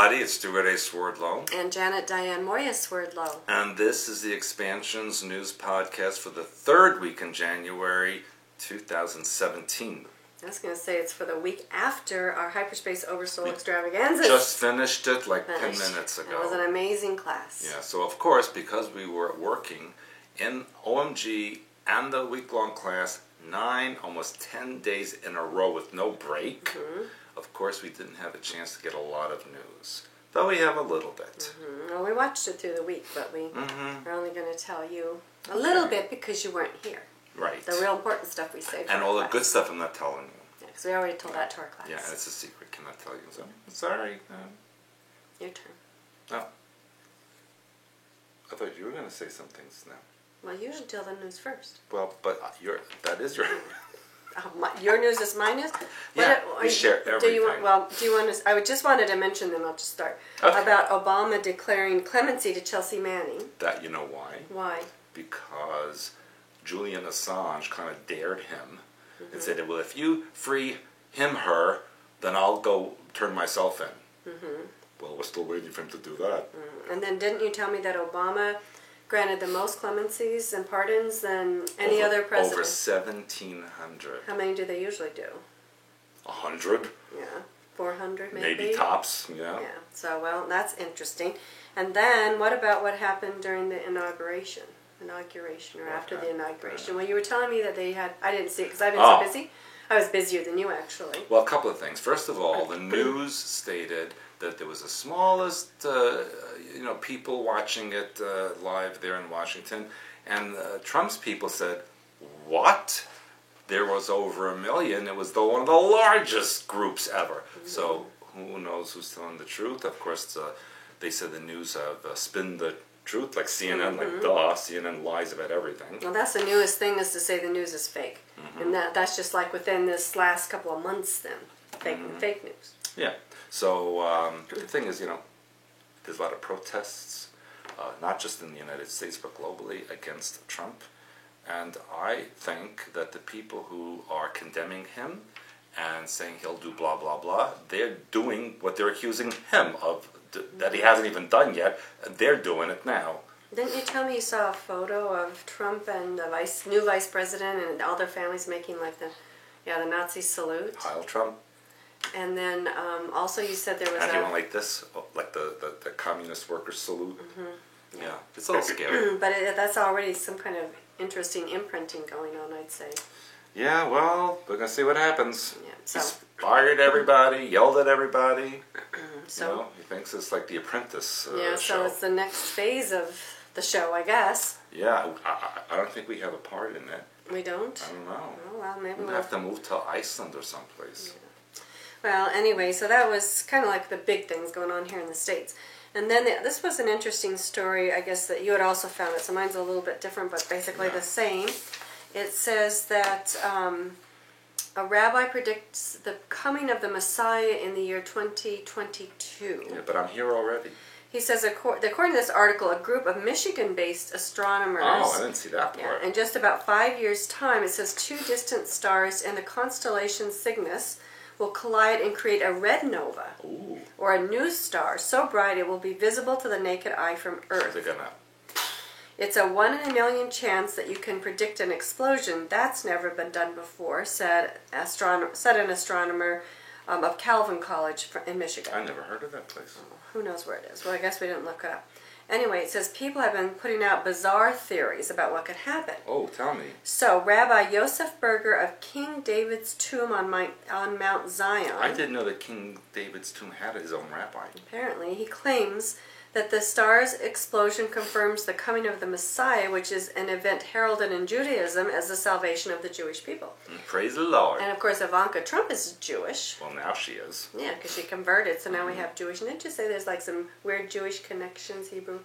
everybody, it's Stuart A. Swerdlow. And Janet Diane Moya Swerdlow. And this is the Expansions News Podcast for the third week in January 2017. I was going to say it's for the week after our Hyperspace Oversoul Extravaganza. Just finished it 10 minutes ago. It was an amazing class. Yeah, so of course, because we were working in OMG and the week-long class 9, almost 10 days in a row with no break, of course we didn't have a chance to get a lot of news. Though we have a little bit. Well, we watched it through the week, but we are only going to tell you a little bit because you weren't here. Right. The real important stuff we saved for and all our the class. good stuff I'm not telling you. Yeah, because we already told that to our class. Yeah, and it's a secret. Cannot tell you. So, sorry. Your turn. No. I thought you were going to say some things now. Well, you should tell the news first. Well, but that is your... Your news is my news? Yeah, we share everything. Do you want to... I just wanted to mention, then I'll just start, about Obama declaring clemency to Chelsea Manning. That, you know why? Why? Because Julian Assange kind of dared him and said, well, if you free her, then I'll go turn myself in. Well, we're still waiting for him to do that. And then didn't you tell me that Obama granted the most clemencies and pardons than any other president? Over 1,700. How many do they usually do? 100? Yeah. 400 maybe? Maybe tops, yeah. Yeah. So, well, that's interesting. And then what about what happened during the inauguration? Or after the inauguration? Well, you were telling me that they had... I didn't see it because I've been so busy. I was busier than you, actually. Well, a couple of things. First of all, the news stated that there was the smallest, people watching it live there in Washington. And Trump's people said, what? There was over 1 million. It was one of the largest groups ever. So who knows who's telling the truth? Of course, they said the news have spin the truth, like CNN, CNN lies about everything. Well, that's the newest thing, is to say the news is fake. And that's just like within this last couple of months then, fake news. Yeah. So the thing is, there's a lot of protests, not just in the United States, but globally against Trump. And I think that the people who are condemning him and saying he'll do blah, blah, blah, they're doing what they're accusing him of, that he hasn't even done yet, and they're doing it now. Didn't you tell me you saw a photo of Trump and the new vice president and all their families making like the Nazi salute? Heil Trump. And then also you said there was and he went like this, like the communist workers salute. Yeah, it's a little scary. But that's already some kind of interesting imprinting going on, I'd say. Yeah, well, we're going to see what happens. Yeah, so. He fired everybody, yelled at everybody. So he thinks it's like The Apprentice show. So it's the next phase of the show, I guess. Yeah, I don't think we have a part in it. We don't? I don't know. Oh, well, maybe we'll have to move to Iceland or someplace. Yeah. Well, anyway, so that was kind of like the big things going on here in the States. And then this was an interesting story, I guess, that you had also found it. So mine's a little bit different, but basically the same. It says that a rabbi predicts the coming of the Messiah in the year 2022. Yeah, but I'm here already. He says, according to this article, a group of Michigan-based astronomers... Oh, I didn't see that part. Yeah, in just about 5 years' time, it says 2 distant stars in the constellation Cygnus will collide and create a red nova, or a new star, so bright it will be visible to the naked eye from Earth. It's a 1 in a million chance that you can predict an explosion. That's never been done before, said an astronomer of Calvin College in Michigan. I never heard of that place. Who knows where it is? Well, I guess we didn't look it up. Anyway, it says people have been putting out bizarre theories about what could happen. Oh, tell me. So, Rabbi Yosef Berger of King David's tomb on Mount Zion... I didn't know that King David's tomb had his own rabbi. Apparently, he claims that the star's explosion confirms the coming of the Messiah, which is an event heralded in Judaism as the salvation of the Jewish people. Praise the Lord. And of course, Ivanka Trump is Jewish. Well, now she is. Yeah, because she converted, so now we have Jewish. And didn't you say there's like some weird Jewish connections, Hebrew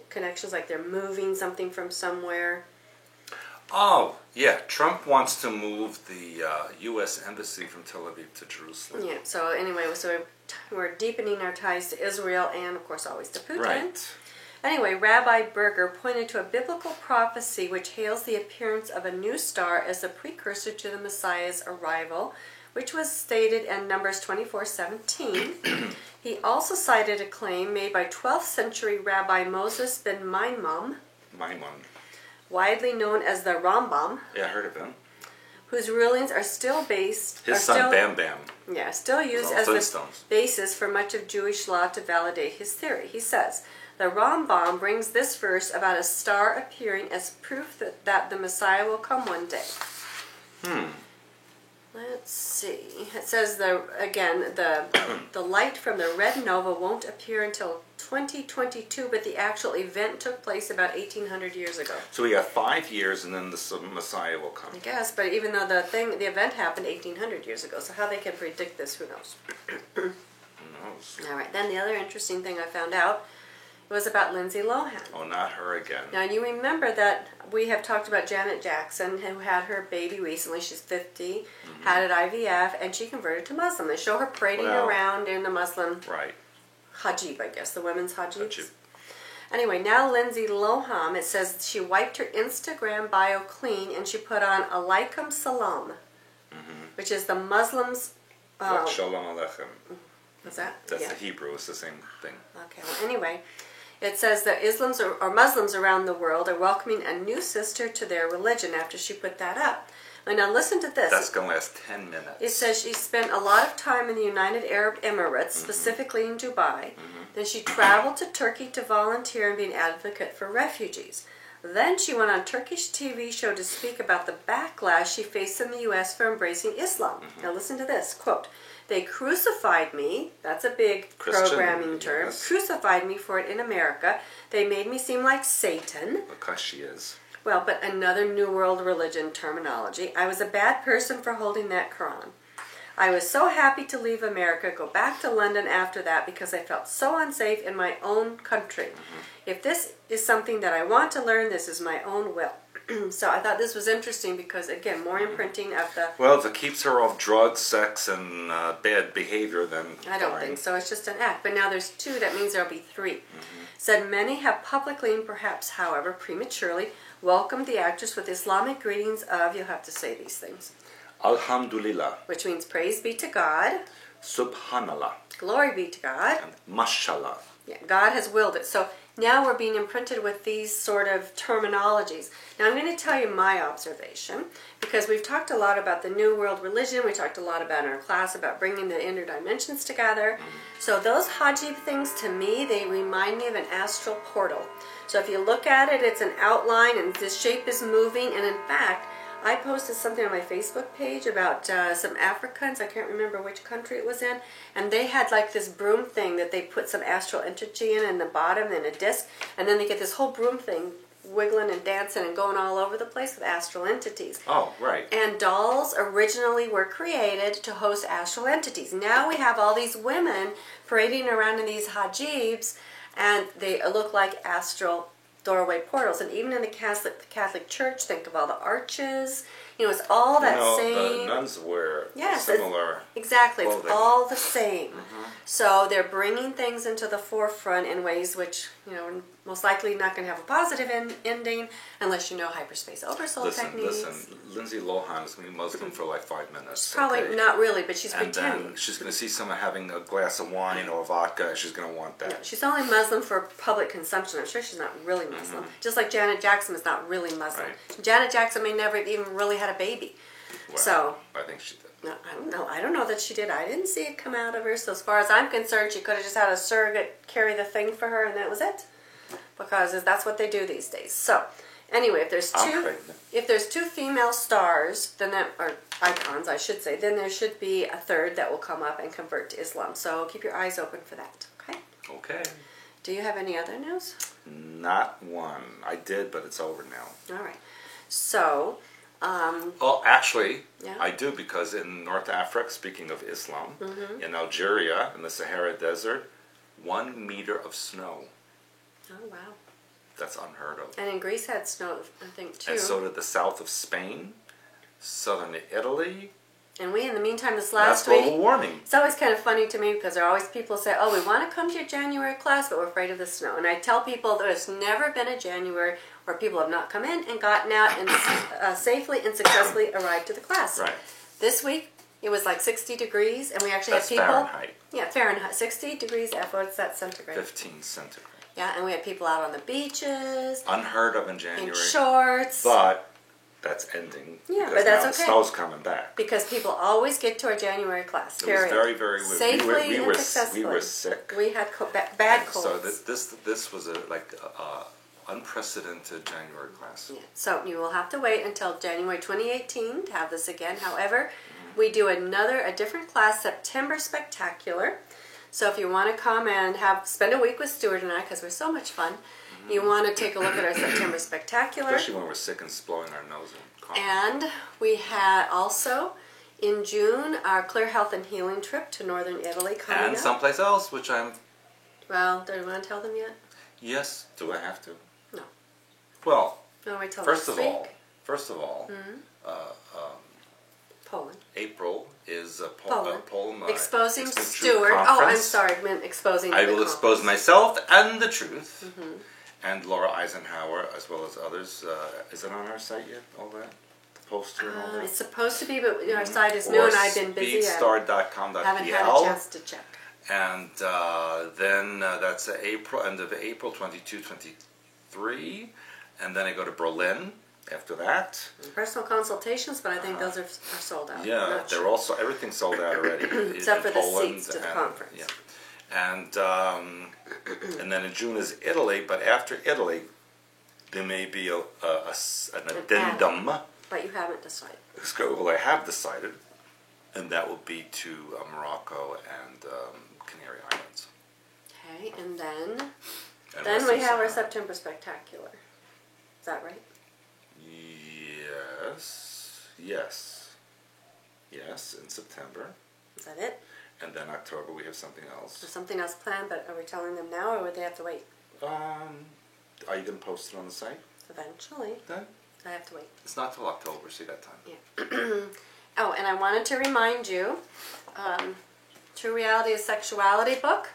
connections, like they're moving something from somewhere? Oh, yeah. Trump wants to move the U.S. Embassy from Tel Aviv to Jerusalem. Yeah, so anyway, we're deepening our ties to Israel and, of course, always to Putin. Right. Anyway, Rabbi Berger pointed to a biblical prophecy which hails the appearance of a new star as the precursor to the Messiah's arrival, which was stated in Numbers 24:17. He also cited a claim made by 12th century Rabbi Moses ben Maimon, widely known as the Rambam. Yeah, I heard of him. Whose rulings are still based... His son Bam Bam. Yeah, still used as the basis for much of Jewish law to validate his theory. He says, the Rambam brings this verse about a star appearing as proof that the Messiah will come one day. Let's see. It says, the light from the red nova won't appear until 2022, but the actual event took place about 1,800 years ago. So we got 5 years, and then the Messiah will come. I guess, but even though the event happened 1,800 years ago, so how they can predict this, who knows? Who knows? All right. Then the other interesting thing I found out was about Lindsay Lohan. Oh, not her again. Now, you remember that we have talked about Janet Jackson, who had her baby recently. She's 50, had an IVF, and she converted to Muslim. They show her parading around in the Muslim hijab, I guess, the women's hijabs. Anyway, now Lindsay Lohan, it says she wiped her Instagram bio clean, and she put on Alaikum Salam, which is the Muslims... Shalom Aleichem. What's that? That's the Hebrew. It's the same thing. Okay, well, anyway... It says that Muslims around the world are welcoming a new sister to their religion after she put that up. And now listen to this. That's going to last 10 minutes. It says she spent a lot of time in the United Arab Emirates, specifically in Dubai. Then she traveled to Turkey to volunteer and be an advocate for refugees. Then she went on a Turkish TV show to speak about the backlash she faced in the U.S. for embracing Islam. Now listen to this, quote, "They crucified me," that's a big programming term, yes. "crucified me for it in America. They made me seem like Satan." Because she is. Well, but another New World religion terminology. "I was a bad person for holding that Quran. I was so happy to leave America, go back to London after that because I felt so unsafe in my own country. If this is something that I want to learn, this is my own will." So I thought this was interesting because, again, more imprinting of the... Well, if it keeps her off drugs, sex, and bad behavior, then I don't think so. It's just an act. But now there's 2. That means there'll be 3. Said many have publicly and perhaps, however, prematurely welcomed the actress with Islamic greetings of, you'll have to say these things. Alhamdulillah. Which means praise be to God. Subhanallah. Glory be to God. And mashallah. Yeah, God has willed it. So now we're being imprinted with these sort of terminologies. Now I'm going to tell you my observation, because we've talked a lot about the New World religion. We talked a lot about in our class about bringing the inner dimensions together. So those hajib things, to me, they remind me of an astral portal. So if you look at it, it's an outline and this shape is moving. And in fact, I posted something on my Facebook page about some Africans, I can't remember which country it was in, and they had like this broom thing that they put some astral energy in the bottom and a disc, and then they get this whole broom thing wiggling and dancing and going all over the place with astral entities. Oh, right. And dolls originally were created to host astral entities. Now we have all these women parading around in these hijabs, and they look like astral doorway portals. And even in the Catholic Church, think of all the arches. You know, it's all that same. The nuns wear similar. Exactly, clothing. It's all the same. So they're bringing things into the forefront in ways which, you know, most likely not going to have a positive ending unless you know hyperspace oversoul techniques. Listen, Lindsay Lohan is going to be Muslim for like 5 minutes. Probably not really, but she's pretending. And then she's going to see someone having a glass of wine or vodka, and she's going to want that. No, she's only Muslim for public consumption. I'm sure she's not really Muslim. Just like Janet Jackson is not really Muslim. Right. Janet Jackson may never even really had a baby. Well, so I think she did. No, I don't know. I don't know that she did. I didn't see it come out of her. So as far as I'm concerned, she could have just had a surrogate carry the thing for her, and that was it. Because that's what they do these days. So anyway, if there's two female stars, then or icons, I should say, then there should be a third that will come up and convert to Islam. So keep your eyes open for that. Okay. Okay. Do you have any other news? Not one. I did, but it's over now. All right. So. Well, actually, yeah. I do, because in North Africa, speaking of Islam, in Algeria, in the Sahara Desert, 1 meter of snow. Oh, wow. That's unheard of. And in Greece had snow, I think, too. And so did the south of Spain, southern Italy. And we, in the meantime, this last week... That's week... global warming. It's always kind of funny to me, because there are always people who say, oh, we want to come to your January class, but we're afraid of the snow. And I tell people there's never been a January where people have not come in and gotten out and safely and successfully arrived to the class. Right. This week, It was like 60 degrees, and we actually That's had people. Fahrenheit. Yeah, Fahrenheit. 60 degrees F. What's that centigrade? 15 centigrade. Yeah, and we had people out on the beaches. Unheard of in January. In shorts. But that's ending. Yeah, because but that's now okay. The snow's coming back. Because people always get to our January class. It was very, very weird. Safely and successfully. We were sick. We had bad colds. So this was a unprecedented January class. Yeah. So you will have to wait until January 2018 to have this again. However, we do a different class, September Spectacular. So if you want to come and spend a week with Stuart and I, because we're so much fun, you want to take a look at our September Spectacular. Especially when we're sick and blowing our nose and coughing. And we had also, in June, our Clear Health and Healing trip to Northern Italy coming and up. someplace else, which I'm... Well, do you want to tell them yet? Yes. Do I have to? No. Well, No, wait till first next of week. all, Poland. April is Poland. Poland Exposing Truth Stuart. Oh, I'm Conference. sorry. I meant exposing I the will conference. expose myself and the truth, and Laura Eisenhower, as well as others. Is it on our site yet, all that? The poster and all that? It's supposed to be, but our site is new and I've been busy. Speedstar.com.pl. Haven't had a chance to check. And then that's end of April 22, 23. And then I go to Berlin after that. Personal consultations, but I think those are sold out. Yeah, they're also, everything's sold out already. Except for the Poland seats to the and, conference. Yeah. And then in June is Italy, but after Italy, there may be an addendum. But you haven't decided. Well, I have decided, and that will be to Morocco and Canary Islands. Okay, and then And we have our September Spectacular. Is that right? Yes, in September. Is that it? And then October we have something else. There's something else planned, but are we telling them now or would they have to wait? Are you going to post it on the site Eventually. then? I have to wait. It's not till October, so you got time. Yeah. Oh, and I wanted to remind you, True Reality is Sexuality book.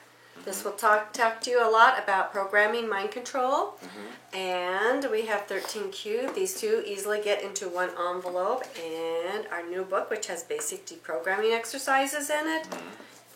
This will talk to you a lot about programming, mind control. And we have 13 Cube. These two easily get into one envelope. And our new book, which has basic deprogramming exercises in it.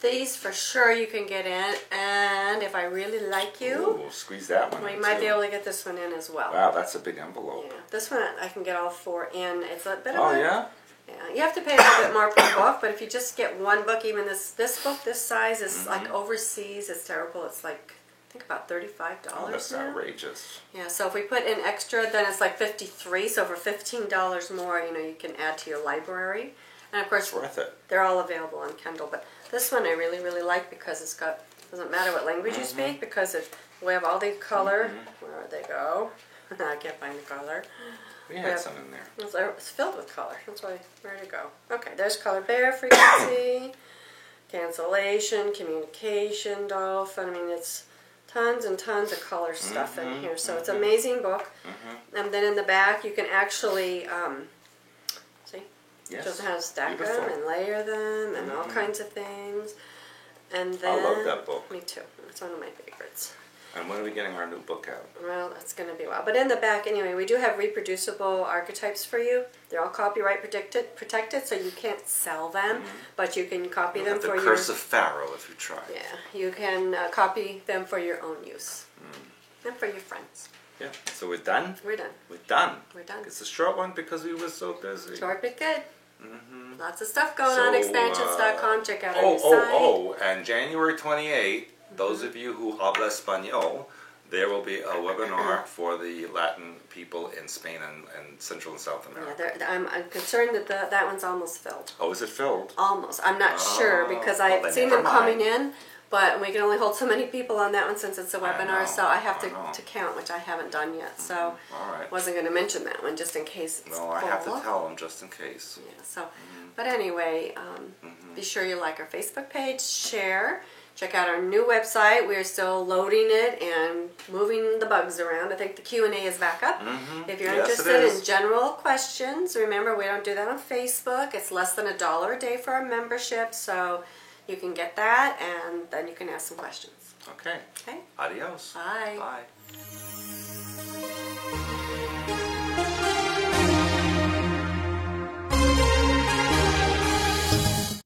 These for sure you can get in. And if I really like you, Ooh, squeeze that one we in might too. be able to get this one in as well. Wow, that's a big envelope. Yeah, this one I can get all four in. It's a bit of Oh, a... yeah? Yeah, you have to pay a little bit more per book, but if you just get one book, even this book, this size is like overseas. It's terrible. It's like, I think about $35 Oh, that's now. outrageous. Yeah, so if we put in extra, then it's like $53. So for $15 more, you can add to your library. And of course, It's worth it. they're all available on Kindle. But this one I really, really like because it's got, doesn't matter what language you speak, because we have all the color. Where would they go? I can't find the color. We had some in there. It's filled with color. That's why, where to go? Okay, there's color bear, frequency, cancellation, communication, dolphin. I mean, it's tons and tons of color stuff in here. So it's an amazing book. And then in the back, you can actually, see? Yes. Shows how to stack Beautiful. them and layer them and all kinds of things. And then, I love that book. Me too. It's one of my favorites. And when are we getting our new book out? Well, that's going to be a while. But in the back, anyway, we do have reproducible archetypes for you. They're all copyright protected, so you can't sell them, but you can copy them for The Curse of Pharaoh, if you try. Yeah, you can copy them for your own use and for your friends. Yeah. So we're done? We're done. We're done. We're done. It's a short one because we were so busy. Short but good. Lots of stuff going on. Expansions.com. Check out our new site. Oh, and January 28th, those of you who habla español, there will be a webinar for the Latin people in Spain and Central and South America. Yeah, I'm concerned that that one's almost filled. Oh, is it filled? Almost. I'm not sure because well, I've then seen never them coming mind. in, but we can only hold so many people on that one since it's a I webinar, know, so I have I know. to count, which I haven't done yet. So All right. wasn't going to mention that one just in case it's No, I have to full. tell them just in case. Yeah, so, but anyway, be sure you like our Facebook page, share, check out our new website. We're still loading it and moving the bugs around. I think the Q&A is back up. If you're Yes, it interested is. in general questions, remember we don't do that on Facebook. It's less than $1 a day for our membership, so you can get that and then you can ask some questions. Okay. Okay? Adios. Bye. Bye.